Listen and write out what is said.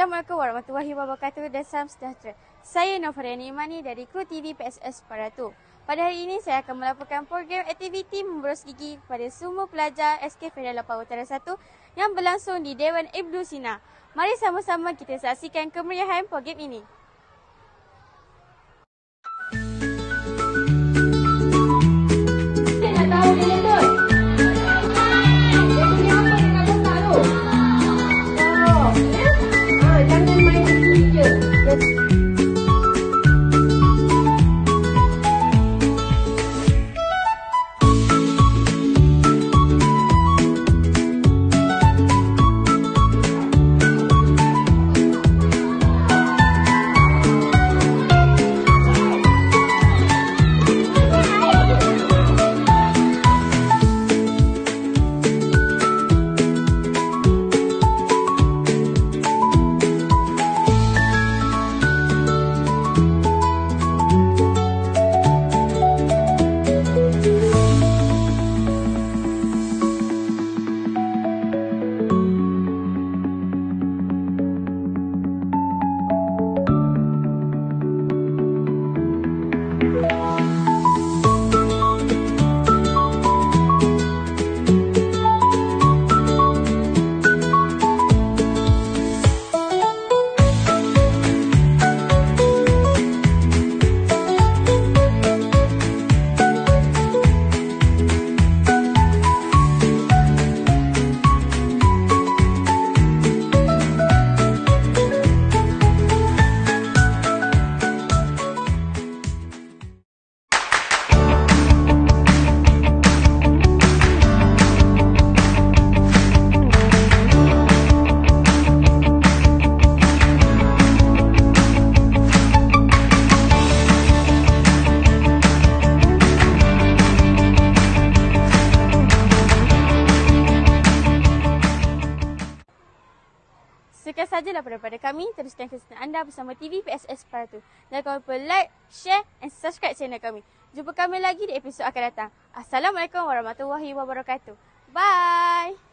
Assalamualaikum warahmatullahi wabarakatuh dan salam sejahtera. Saya Nofariani Imani dari kru TV PSS Paratu. Pada hari ini saya akan melaporkan program aktiviti memboros gigi kepada semua pelajar SK Federal Lampau Utara 1 yang berlangsung di Dewan Ibnu Sina. Mari sama-sama kita saksikan kemeriahan program ini. Saya nak tahu dia tu. Jangan main gigi je. Sekian sahaja daripada kami. Teruskan kesenangan anda bersama TV PSS Paratu. Jangan lupa like, share dan subscribe channel kami. Jumpa kami lagi di episod akan datang. Assalamualaikum warahmatullahi wabarakatuh. Bye.